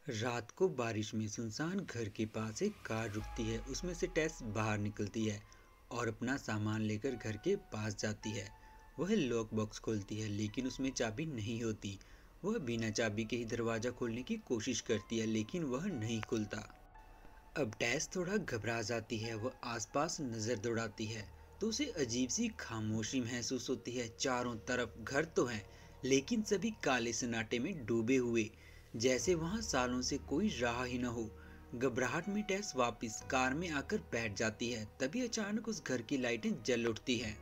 रात को बारिश में सुनसान घर के पास एक कार रुकती है। उसमें से टेस बाहर निकलती है और अपना सामान लेकर घर के पास जाती है। वह लॉक बॉक्स खोलती है लेकिन उसमें चाबी नहीं होती। वह बिना चाबी के ही दरवाज़ा खोलने की कोशिश करती है लेकिन वह नहीं खुलता। अब टेस थोड़ा घबरा जाती है। वह आसपास नज़र दौड़ाती है तो उसे अजीब सी खामोशी महसूस होती है। चारों तरफ घर तो हैं लेकिन सभी काले सन्नाटे में डूबे हुए, जैसे वहां सालों से कोई रहा ही न हो। घबराहट में टेस वापस कार में आकर बैठ जाती है। तभी अचानक उस घर की लाइटें जल उठती हैं।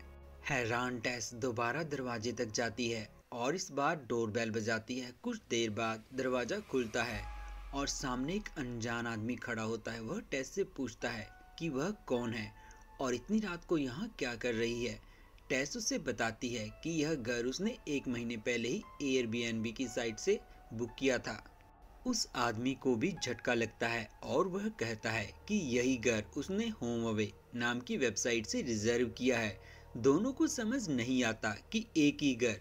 हैरान टेस दोबारा दरवाजे तक जाती है और इस बार डोरबेल बजाती है। कुछ देर बाद दरवाज़ा खुलता है और सामने एक अनजान आदमी खड़ा होता है। वह टेस से पूछता है कि वह कौन है और इतनी रात को यहाँ क्या कर रही है। टेस उससे बताती है कि यह घर उसने 1 महीने पहले ही एयरबीएनबी की साइट से बुक किया था। उस आदमी को भी झटका लगता है और वह कहता है कि यही घर उसने होम अवे नाम की वेबसाइट से रिजर्व किया है। दोनों को समझ नहीं आता कि एक ही घर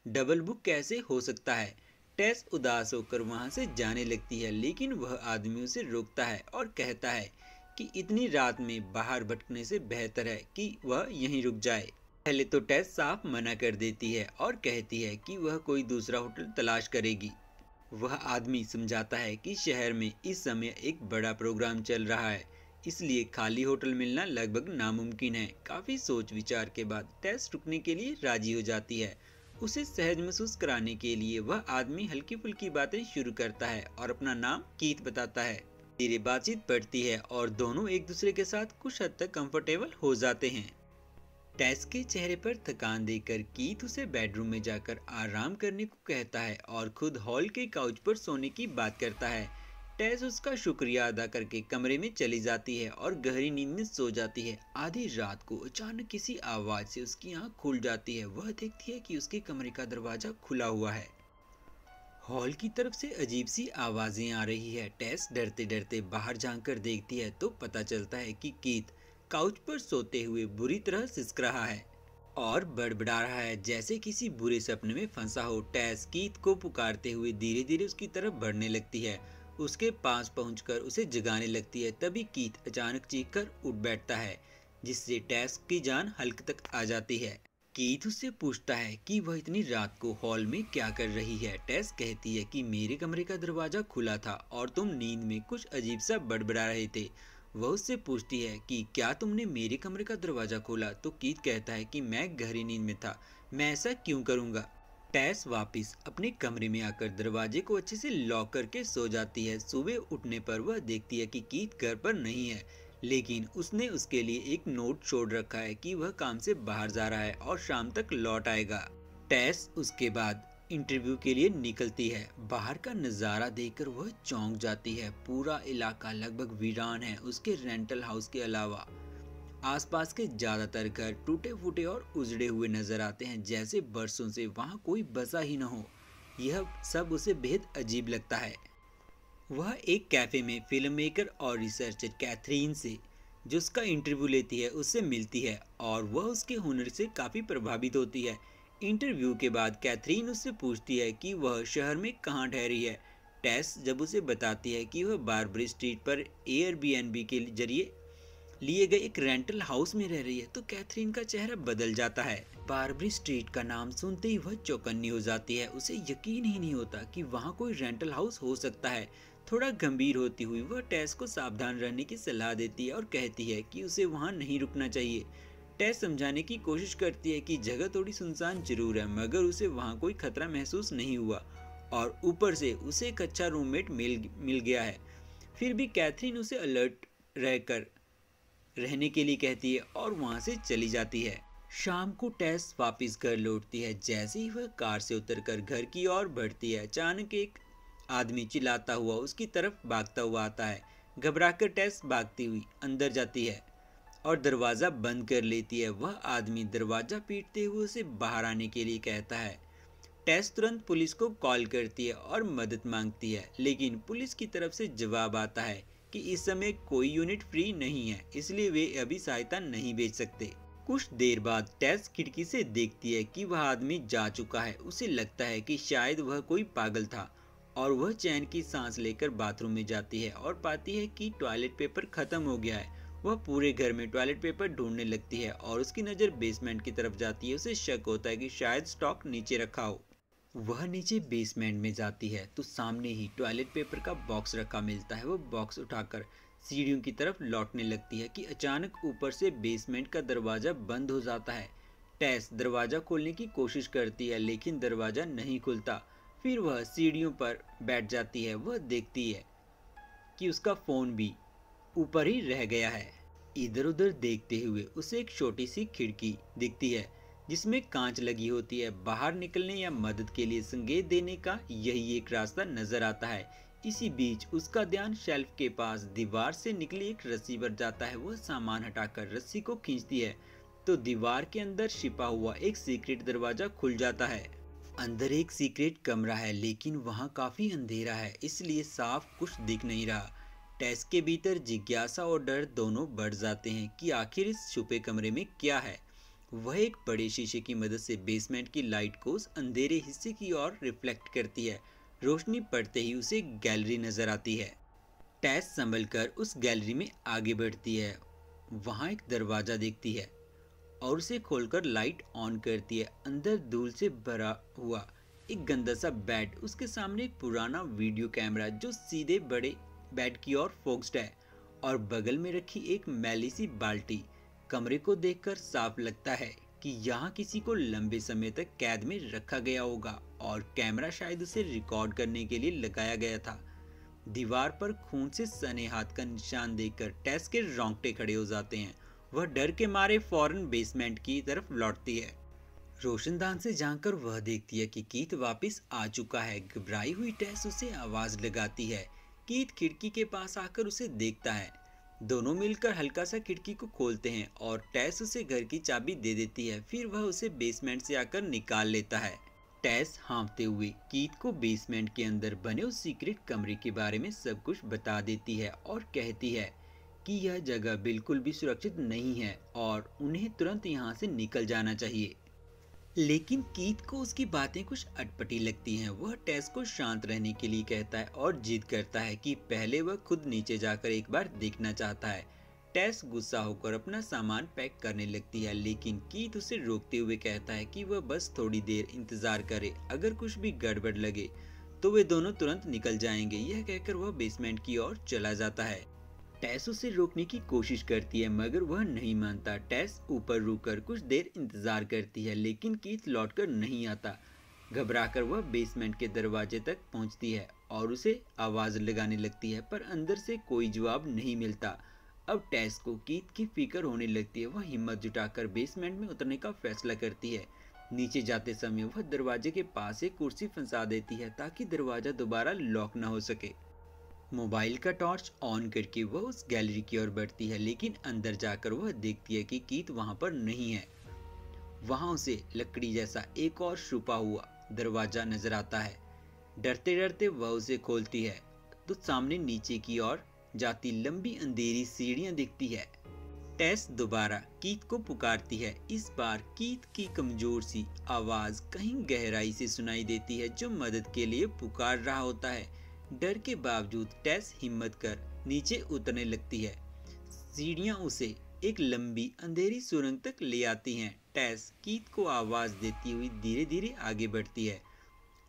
डबल बुक कैसे हो सकता है। टेस उदास होकर वहां से जाने लगती है लेकिन वह आदमी उसे रोकता है और कहता है कि इतनी रात में बाहर भटकने से बेहतर है कि वह यहीं रुक जाए। पहले तो टेस साफ मना कर देती है और कहती है कि वह कोई दूसरा होटल तलाश करेगी। वह आदमी समझाता है कि शहर में इस समय एक बड़ा प्रोग्राम चल रहा है, इसलिए खाली होटल मिलना लगभग नामुमकिन है। काफी सोच विचार के बाद टेस रुकने के लिए राजी हो जाती है। उसे सहज महसूस कराने के लिए वह आदमी हल्की फुल्की बातें शुरू करता है और अपना नाम कीथ बताता है। धीरे बातचीत बढ़ती है और दोनों एक दूसरे के साथ कुछ हद तक कंफर्टेबल हो जाते हैं। टेस के चेहरे पर थकान देखकर कीथ उसे बेडरूम में जाकर आराम करने को कहता है और खुद हॉल के काउच पर सोने की बात करता है। टेस उसका शुक्रिया अदा करके कमरे में चली जाती है और गहरी नींद में सो जाती है। आधी रात को अचानक किसी आवाज से उसकी आंख खुल जाती है। वह देखती है कि उसके कमरे का दरवाजा खुला हुआ है। हॉल की तरफ से अजीब सी आवाजें आ रही है। टेस डरते डरते बाहर झांककर देखती है तो पता चलता है कि कीथ काउच पर सोते हुए बुरी तरह सिसक रहा है और बड़बड़ा रहा है जैसे किसी बुरे सपने में फंसा हो। टेस कीथ को पुकारते हुए धीरे धीरे उसकी तरफ बढ़ने लगती है। उसके पास पहुंचकर उसे जगाने लगती है। तभी कीथ अचानक चीखकर उठ बैठता है जिससे टेस की जान हल्क तक आ जाती है। कीथ उससे पूछता है कि वह इतनी रात को हॉल में क्या कर रही है। टेस कहती है कि मेरे कमरे का दरवाजा खुला था और तुम नींद में कुछ अजीब सा बड़बड़ा रहे थे। वह उससे पूछती है कि क्या तुमने मेरे कमरे का दरवाजा खोला, तो कीथ कहता है कि मैं गहरी नींद में था, मैं ऐसा क्यों करूंगा। टेस वापस अपने कमरे में आकर दरवाजे को अच्छे से लॉक करके सो जाती है। सुबह उठने पर वह देखती है कि कीथ घर पर नहीं है लेकिन उसने उसके लिए एक नोट छोड़ रखा है कि वह काम से बाहर जा रहा है और शाम तक लौट आएगा। टेस उसके बाद इंटरव्यू के लिए निकलती है। बाहर का नज़ारा देखकर वह चौंक जाती है। पूरा इलाका लगभग वीरान है। उसके रेंटल हाउस के अलावा आसपास के ज्यादातर घर टूटे फूटे और उजड़े हुए नजर आते हैं, जैसे बरसों से वहां कोई बसा ही न हो। यह सब उसे बेहद अजीब लगता है। वह एक कैफे में फिल्म मेकर और रिसर्चर कैथरीन से, जो उसका इंटरव्यू लेती है, उससे मिलती है और वह उसके हुनर से काफ़ी प्रभावित होती है। इंटरव्यू के बाद कैथरीन उससे पूछती है कि वह शहर में कहाँ ठहरी है। टेस जब उसे बताती है कि वह बारबरी स्ट्रीट पर एयरबीएनबी के जरिए लिए गए एक रेंटल हाउस में रह रही है तो कैथरीन का चेहरा बदल जाता है। बारबरी स्ट्रीट का नाम सुनते ही वह चौकन्नी हो जाती है। उसे यकीन ही नहीं होता कि वहाँ कोई रेंटल हाउस हो सकता है। थोड़ा गंभीर होती हुई वह टेस को सावधान रहने की सलाह देती है और कहती है कि उसे वहाँ नहीं रुकना चाहिए। टेस समझाने की कोशिश करती है कि जगह थोड़ी सुनसान जरूर है मगर उसे वहाँ कोई खतरा महसूस नहीं हुआ और ऊपर से उसे एक अच्छा रूममेट मिल गया है। फिर भी कैथरीन उसे अलर्ट रहकर रहने के लिए कहती है और वहां से चली जाती है। शाम को टेस वापस घर लौटती है। जैसे ही वह कार से उतरकर घर की ओर बढ़ती है, अचानक एक आदमी चिल्लाता हुआ उसकी तरफ भागता हुआ आता है। घबराकर टेस भागती हुई अंदर जाती है और दरवाज़ा बंद कर लेती है। वह आदमी दरवाज़ा पीटते हुए उसे बाहर आने के लिए कहता है। टेस तुरंत पुलिस को कॉल करती है और मदद मांगती है लेकिन पुलिस की तरफ से जवाब आता है कि इस समय कोई यूनिट फ्री नहीं है, इसलिए वे अभी सहायता नहीं भेज सकते। कुछ देर बाद टेस खिड़की से देखती है कि वह आदमी जा चुका है। उसे लगता है कि शायद वह कोई पागल था और वह चैन की सांस लेकर बाथरूम में जाती है और पाती है कि टॉयलेट पेपर खत्म हो गया है। वह पूरे घर में टॉयलेट पेपर ढूंढने लगती है और उसकी नज़र बेसमेंट की तरफ जाती है। उसे शक होता है कि शायद स्टॉक नीचे रखा हो। वह नीचे बेसमेंट में जाती है तो सामने ही टॉयलेट पेपर का बॉक्स रखा मिलता है। वह बॉक्स उठाकर सीढ़ियों की तरफ लौटने लगती है कि अचानक ऊपर से बेसमेंट का दरवाज़ा बंद हो जाता है। टेस दरवाज़ा खोलने की कोशिश करती है लेकिन दरवाज़ा नहीं खुलता। फिर वह सीढ़ियों पर बैठ जाती है। वह देखती है कि उसका फ़ोन भी ऊपर ही रह गया है। इधर उधर देखते हुए उसे एक छोटी सी खिड़की दिखती है जिसमें कांच लगी होती है। बाहर निकलने या मदद के लिए संकेत देने का यही एक रास्ता नजर आता है। इसी बीच उसका ध्यान शेल्फ के पास दीवार से निकली एक रस्सी पर जाता है। वह सामान हटाकर रस्सी को खींचती है तो दीवार के अंदर छिपा हुआ एक सीक्रेट दरवाजा खुल जाता है। अंदर एक सीक्रेट कमरा है लेकिन वहाँ काफी अंधेरा है, इसलिए साफ कुछ दिख नहीं रहा। टेस के भीतर जिज्ञासा और डर दोनों बढ़ जाते हैं कि आखिर इस छुपे कमरे में क्या है। वह एक बड़े शीशे की मदद से बेसमेंट की लाइट को उस अंधेरे हिस्से की ओर रिफ्लेक्ट करती है। रोशनी पड़ते ही उसे गैलरी नजर आती है। टेस संभलकर उस गैलरी में आगे बढ़ती है। वहाँ एक दरवाजा देखती है और उसे खोलकर लाइट ऑन करती है। अंदर धूल से भरा हुआ एक गंदा सा बेड, उसके सामने एक पुराना वीडियो कैमरा जो सीधे बड़े बेड की ओर फोकस्ड है और बगल में रखी एक मैली सी बाल्टी। कमरे को देखकर साफ लगता है कि यहाँ किसी को लंबे समय तक कैद में रखा गया होगा और कैमरा शायद उसे रिकॉर्ड करने के लिए लगाया गया था। दीवार पर खून से सने हाथ का निशान देखकर टेस के रोंगटे खड़े हो जाते हैं। वह डर के मारे फौरन बेसमेंट की तरफ लौटती है। रोशनदान से झांककर वह देखती है कि कीथ वापस आ चुका है। घबराई हुई टेस उसे आवाज लगाती है। कीथ खिड़की के पास आकर उसे देखता है। दोनों मिलकर हल्का सा खिड़की को खोलते हैं और टेस उसे घर की चाबी दे देती है। फिर वह उसे बेसमेंट से आकर निकाल लेता है। टेस हाँफते हुए कीथ को बेसमेंट के अंदर बने उस सीक्रेट कमरे के बारे में सब कुछ बता देती है और कहती है कि यह जगह बिल्कुल भी सुरक्षित नहीं है और उन्हें तुरंत यहाँ से निकल जाना चाहिए। लेकिन कीथ को उसकी बातें कुछ अटपटी लगती हैं। वह टेस को शांत रहने के लिए कहता है और जिद करता है कि पहले वह खुद नीचे जाकर एक बार देखना चाहता है। टेस गुस्सा होकर अपना सामान पैक करने लगती है लेकिन कीथ उसे रोकते हुए कहता है कि वह बस थोड़ी देर इंतजार करे, अगर कुछ भी गड़बड़ लगे तो वे दोनों तुरंत निकल जाएंगे। यह कहकर वह बेसमेंट की ओर चला जाता है। टेस उसे रोकने की कोशिश करती है मगर वह नहीं मानता। टेस ऊपर रुककर कुछ देर इंतजार करती है लेकिन कीथ लौटकर नहीं आता। घबराकर वह बेसमेंट के दरवाजे तक पहुंचती है और उसे आवाज लगाने लगती है पर अंदर से कोई जवाब नहीं मिलता। अब टेस को कीथ की फिक्र होने लगती है। वह हिम्मत जुटाकर बेसमेंट में उतरने का फैसला करती है। नीचे जाते समय वह दरवाजे के पास एक कुर्सी फंसा देती है ताकि दरवाजा दोबारा लॉक न हो सके। मोबाइल का टॉर्च ऑन करके वह उस गैलरी की ओर बढ़ती है लेकिन अंदर जाकर वह देखती है कि कीथ वहां पर नहीं है। वहां उसे लकड़ी जैसा एक और छुपा हुआ दरवाजा नजर आता है। डरते डरते वह उसे खोलती है तो सामने नीचे की ओर जाती लंबी अंधेरी सीढ़ियां दिखती है। टेस दोबारा कीथ को पुकारती है। इस बार कीथ की कमजोर सी आवाज कहीं गहराई से सुनाई देती है जो मदद के लिए पुकार रहा होता है। डर के बावजूद टेस हिम्मत कर नीचे उतरने लगती है। सीढ़ियां उसे एक लंबी अंधेरी सुरंग तक ले आती हैं। टेस कीथ को आवाज देती हुई धीरे धीरे आगे बढ़ती है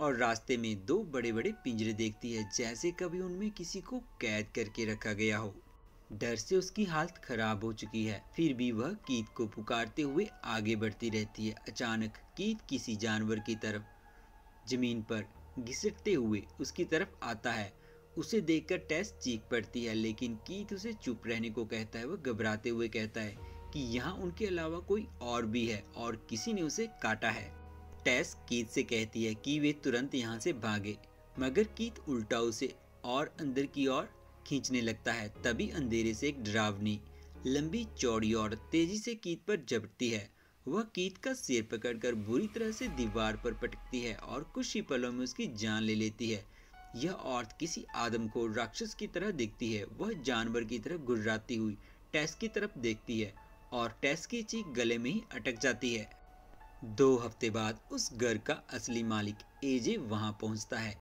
और रास्ते में दो बड़े बड़े पिंजरे देखती है जैसे कभी उनमें किसी को कैद करके रखा गया हो। डर से उसकी हालत खराब हो चुकी है फिर भी वह कीथ को पुकारते हुए आगे बढ़ती रहती है। अचानक कीथ किसी जानवर की तरफ जमीन पर घिसटते हुए उसकी तरफ आता है। उसे देखकर टेस चीख पड़ती है लेकिन कीथ उसे चुप रहने को कहता है। वह घबराते हुए कहता है कि यहाँ उनके अलावा कोई और भी है और किसी ने उसे काटा है। टेस कीथ से कहती है कि वे तुरंत यहाँ से भागे मगर कीथ उल्टा उसे और अंदर की ओर खींचने लगता है। तभी अंधेरे से एक डरावनी लंबी चौड़ी औरत तेजी से कीथ पर झपटती है। वह कीथ का सिर पकड़कर बुरी तरह से दीवार पर पटकती है और कुछ ही पलों में उसकी जान ले लेती है। यह औरत किसी आदमखोर राक्षस की तरह दिखती है। वह जानवर की तरह गुर्राती हुई टेस की तरफ देखती है और टेस की चीख गले में ही अटक जाती है। 2 हफ्ते बाद उस घर का असली मालिक एजे वहां पहुंचता है।